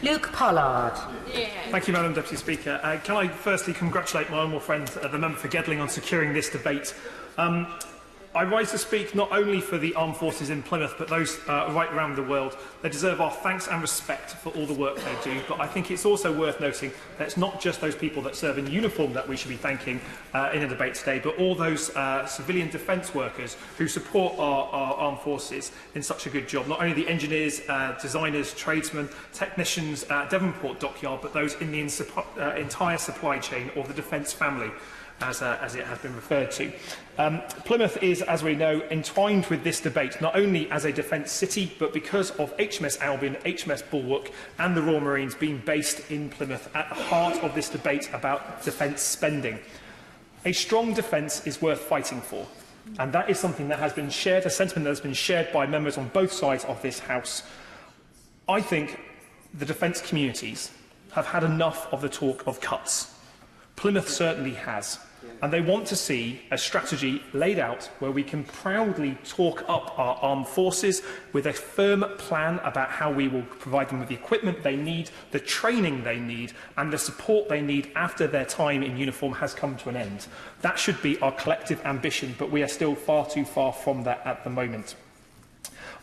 Luke Pollard. Thank you, Madam Deputy Speaker. Can I firstly congratulate my honourable friend, the member for Gedling, on securing this debate. I rise to speak not only for the armed forces in Plymouth, but those right around the world. They deserve our thanks and respect for all the work they do. But I think it's also worth noting that it's not just those people that serve in uniform that we should be thanking in a debate today, but all those civilian defence workers who support our armed forces in such a good job. Not only the engineers, designers, tradesmen, technicians at Devonport Dockyard, but those in the entire supply chain, or the defence family, as it has been referred to. Plymouth is, as we know, entwined with this debate, not only as a defence city, but because of HMS Albion, HMS Bulwark and the Royal Marines being based in Plymouth at the heart of this debate about defence spending. A strong defence is worth fighting for, and that is something that has been shared, a sentiment that has been shared by members on both sides of this House. I think the defence communities have had enough of the talk of cuts. Plymouth certainly has, and they want to see a strategy laid out where we can proudly talk up our armed forces with a firm plan about how we will provide them with the equipment they need, the training they need, and the support they need after their time in uniform has come to an end. That should be our collective ambition, but we are still far too far from that at the moment.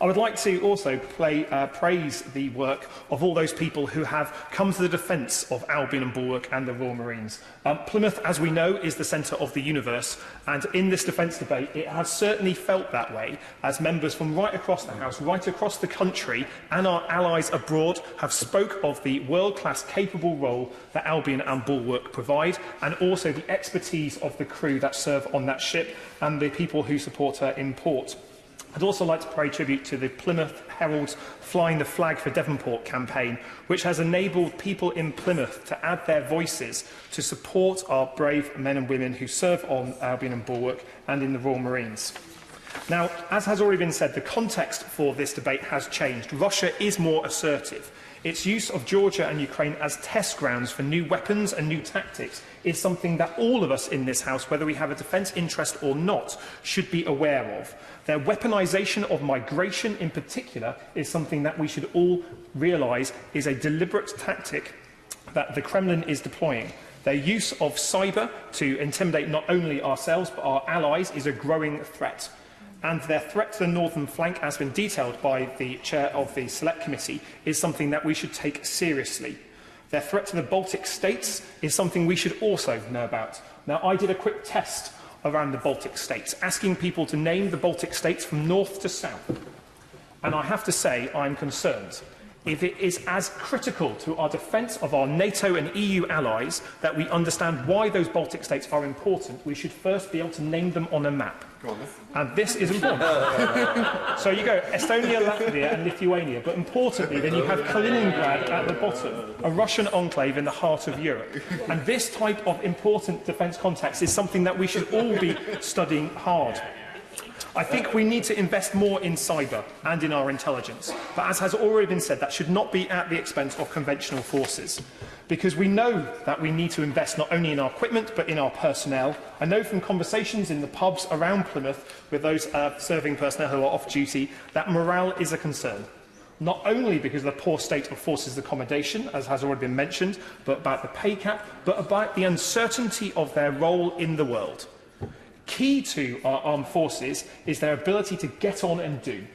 I would like to also praise the work of all those people who have come to the defence of Albion and Bulwark and the Royal Marines. Plymouth, as we know, is the centre of the universe, and in this defence debate it has certainly felt that way, as members from right across the House, right across the country and our allies abroad have spoke of the world-class capable role that Albion and Bulwark provide, and also the expertise of the crew that serve on that ship and the people who support her in port. I'd also like to pay tribute to the Plymouth Herald's Flying the Flag for Devonport campaign, which has enabled people in Plymouth to add their voices to support our brave men and women who serve on Albion and Bulwark and in the Royal Marines. Now, as has already been said, the context for this debate has changed. Russia is more assertive. Its use of Georgia and Ukraine as test grounds for new weapons and new tactics is something that all of us in this House, whether we have a defence interest or not, should be aware of. Their weaponisation of migration in particular is something that we should all realise is a deliberate tactic that the Kremlin is deploying. Their use of cyber to intimidate not only ourselves but our allies is a growing threat. And their threat to the northern flank, as been detailed by the chair of the Select Committee, is something that we should take seriously. Their threat to the Baltic states is something we should also know about. Now, I did a quick test around the Baltic states, asking people to name the Baltic states from north to south. And I have to say I'm concerned. If it is as critical to our defence of our NATO and EU allies that we understand why those Baltic states are important, we should first be able to name them on a map. And this is important. So you go Estonia, Latvia and Lithuania, but importantly then you have Kaliningrad at the bottom, a Russian enclave in the heart of Europe. And this type of important defence context is something that we should all be studying hard. I think we need to invest more in cyber and in our intelligence, but as has already been said, that should not be at the expense of conventional forces, because we know that we need to invest not only in our equipment but in our personnel. I know from conversations in the pubs around Plymouth with those serving personnel who are off duty that morale is a concern, not only because of the poor state of forces accommodation, as has already been mentioned, but about the pay cap, but about the uncertainty of their role in the world. Key to our armed forces is their ability to get on and do.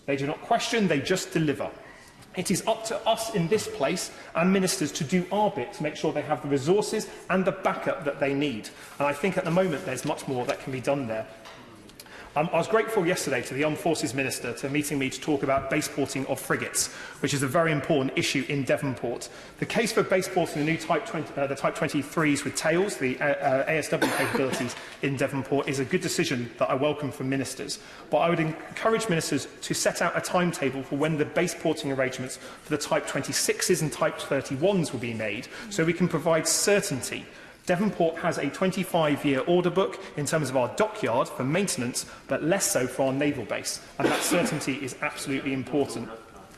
They do not question, they just deliver. It is up to us in this place and ministers to do our bit to make sure they have the resources and the backup that they need. And I think at the moment there's much more that can be done there. I was grateful yesterday to the Armed Forces Minister for meeting me to talk about baseporting of frigates, which is a very important issue in Devonport. The case for baseporting the new Type 23s with tails, the ASW capabilities in Devonport, is a good decision that I welcome from ministers. But I would encourage ministers to set out a timetable for when the baseporting arrangements for the Type 26s and Type 31s will be made, so we can provide certainty. Devonport has a 25-year order book in terms of our dockyard for maintenance, but less so for our naval base, and that certainty is absolutely important.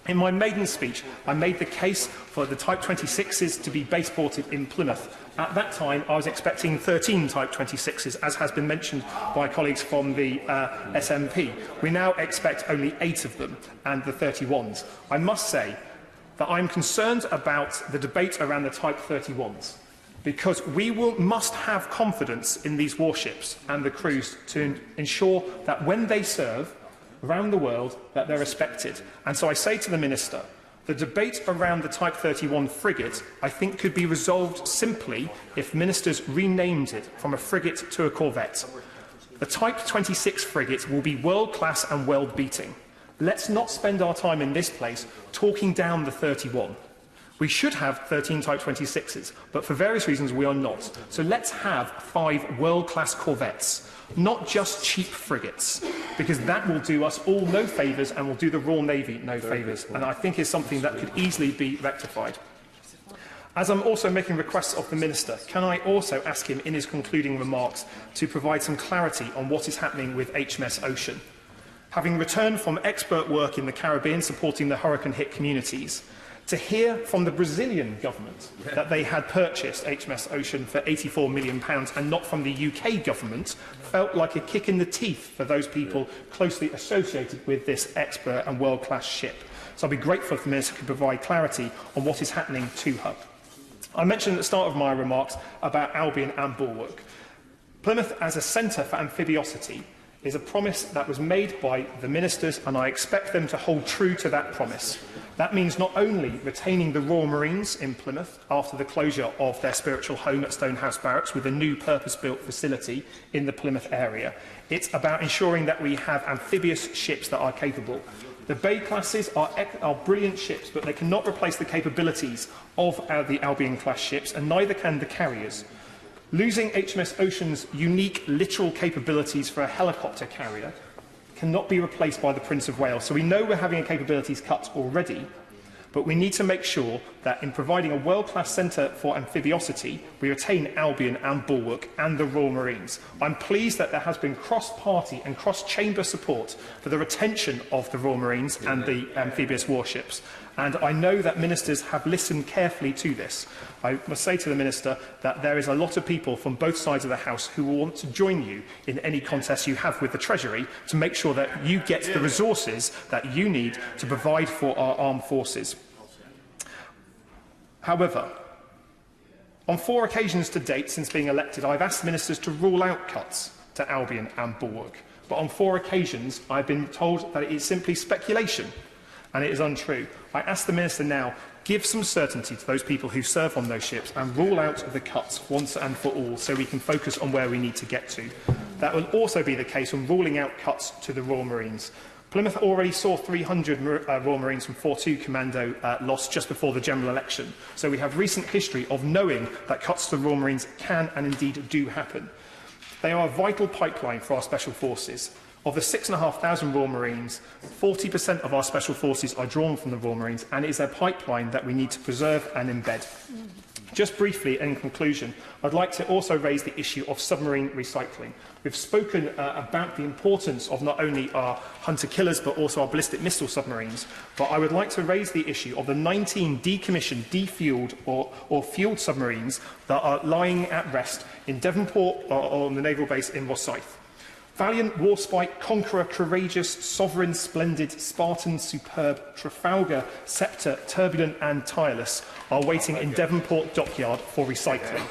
In my maiden speech, I made the case for the Type 26s to be baseported in Plymouth. At that time, I was expecting 13 Type 26s, as has been mentioned by colleagues from the SNP. We now expect only 8 of them, and the 31s. I must say, that I'm concerned about the debate around the Type 31s, because we must have confidence in these warships and the crews to ensure that when they serve around the world, that they're respected. And so I say to the Minister, the debate around the Type 31 frigate, I think, could be resolved simply if ministers renamed it from a frigate to a corvette. The Type 26 frigate will be world-class and world-beating. Let's not spend our time in this place talking down the 31. We should have 13 Type 26s, but for various reasons we are not. So let's have 5 world-class corvettes, not just cheap frigates, because that will do us all no favours and will do the Royal Navy no favours, and I think is something that could easily be rectified. As I'm also making requests of the Minister, can I also ask him in his concluding remarks to provide some clarity on what is happening with HMS Ocean? Having returned from expert work in the Caribbean supporting the hurricane-hit communities, to hear from the Brazilian government that they had purchased HMS Ocean for £84 million and not from the UK government felt like a kick in the teeth for those people closely associated with this expert and world-class ship. So I'll be grateful if the Minister could provide clarity on what is happening to her. I mentioned at the start of my remarks about Albion and Bulwark. Plymouth as a centre for amphibiosity is a promise that was made by the ministers, and I expect them to hold true to that promise. That means not only retaining the Royal Marines in Plymouth after the closure of their spiritual home at Stonehouse Barracks with a new purpose-built facility in the Plymouth area. It's about ensuring that we have amphibious ships that are capable. The Bay classes are brilliant ships, but they cannot replace the capabilities of the Albion-class ships, and neither can the carriers. Losing HMS Ocean's unique littoral capabilities for a helicopter carrier cannot be replaced by the Prince of Wales. So we know we're having a capabilities cut already, but we need to make sure that in providing a world-class centre for amphibiosity, we retain Albion and Bulwark and the Royal Marines. I'm pleased that there has been cross-party and cross-chamber support for the retention of the Royal Marines and the amphibious warships. And I know that ministers have listened carefully to this. I must say to the Minister that there is a lot of people from both sides of the House who will want to join you in any contest you have with the Treasury to make sure that you get the resources that you need to provide for our armed forces. However, on 4 occasions to date since being elected, I've asked ministers to rule out cuts to Albion and Bulwark. But on 4 occasions, I've been told that it is simply speculation and it is untrue. I ask the Minister now, give some certainty to those people who serve on those ships and rule out the cuts once and for all so we can focus on where we need to get to. That will also be the case on ruling out cuts to the Royal Marines. Plymouth already saw 300 Royal Marines from 4-2 Commando lost just before the general election. So we have recent history of knowing that cuts to the Royal Marines can and indeed do happen. They are a vital pipeline for our Special Forces. Of the 6,500 Royal Marines, 40% of our Special Forces are drawn from the Royal Marines, and it is a pipeline that we need to preserve and embed. Just briefly, in conclusion, I'd like to also raise the issue of submarine recycling. We've spoken about the importance of not only our hunter-killers but also our ballistic missile submarines, but I would like to raise the issue of the 19 decommissioned, defueled or fueled submarines that are lying at rest in Devonport or on the naval base in Rosyth. Valiant, Warspite, Conqueror, Courageous, Sovereign, Splendid, Spartan, Superb, Trafalgar, Sceptre, Turbulent and Tireless are waiting in Devonport Dockyard for recycling.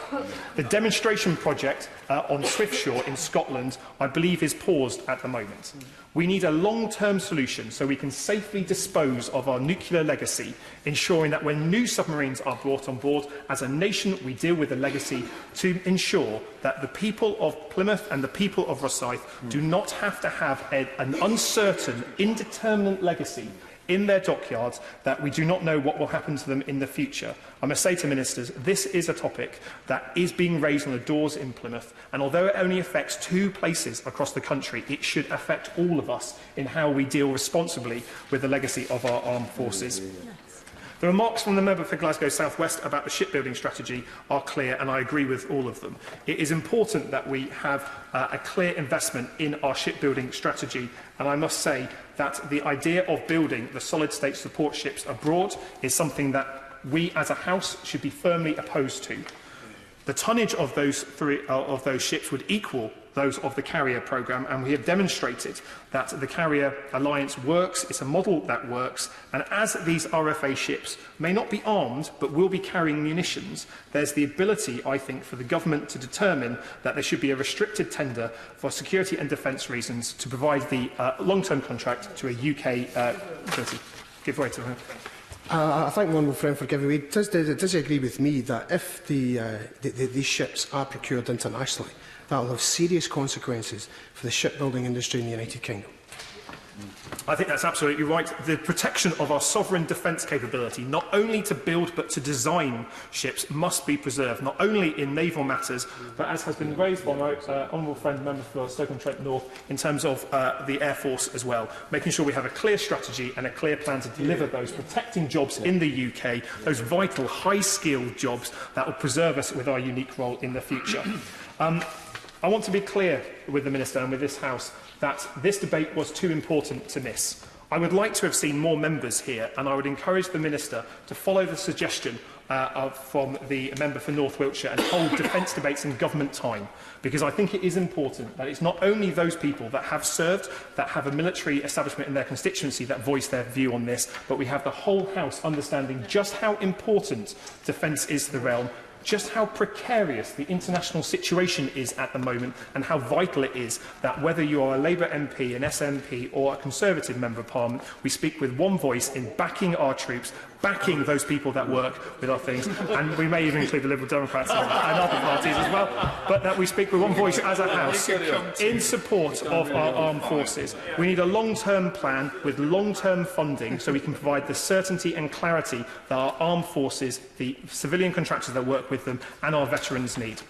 The demonstration project on Swiftsure in Scotland, I believe, is paused at the moment. We need a long-term solution so we can safely dispose of our nuclear legacy, ensuring that when new submarines are brought on board, as a nation we deal with the legacy to ensure that the people of Plymouth and the people of Rosyth do not have to have an uncertain, indeterminate legacy in their dockyards that we do not know what will happen to them in the future. I must say to ministers, this is a topic that is being raised on the doors in Plymouth, and although it only affects 2 places across the country, it should affect all of us in how we deal responsibly with the legacy of our armed forces. The remarks from the member for Glasgow South West about the shipbuilding strategy are clear, and I agree with all of them. It is important that we have a clear investment in our shipbuilding strategy, and I must say that the idea of building the solid-state support ships abroad is something that we as a House should be firmly opposed to. The tonnage of those ships would equal those of the carrier programme, and we have demonstrated that the carrier alliance works. It's a model that works, and as these RFA ships may not be armed but will be carrying munitions, there's the ability, I think, for the government to determine that there should be a restricted tender for security and defence reasons to provide the long-term contract to a UK utility. Give way to him. I thank my honourable friend for giving way. Does he agree with me that if these ships are procured internationally, that will have serious consequences for the shipbuilding industry in the United Kingdom? I think that's absolutely right. The protection of our sovereign defence capability, not only to build but to design ships, must be preserved, not only in naval matters, but as has been raised by my honourable friend, member for Stoke-on-Trent North, in terms of the Air Force as well, making sure we have a clear strategy and a clear plan to deliver those protecting jobs in the UK, those vital, high-skilled jobs that will preserve us with our unique role in the future. I want to be clear with the Minister and with this House that this debate was too important to miss. I would like to have seen more members here, and I would encourage the Minister to follow the suggestion from the member for North Wiltshire and hold defence debates in government time, because I think it is important that it's not only those people that have served, that have a military establishment in their constituency that voice their view on this, but we have the whole House understanding just how important defence is to the realm, just how precarious the international situation is at the moment, and how vital it is that whether you are a Labour MP, an SNP or a Conservative Member of Parliament, we speak with one voice in backing our troops, backing those people that work with our things, and we may even include the Liberal Democrats and other parties as well, but that we speak with one voice as a House in support of our armed forces. We need a long-term plan with long-term funding so we can provide the certainty and clarity that our armed forces, the civilian contractors that work with them, and our veterans need.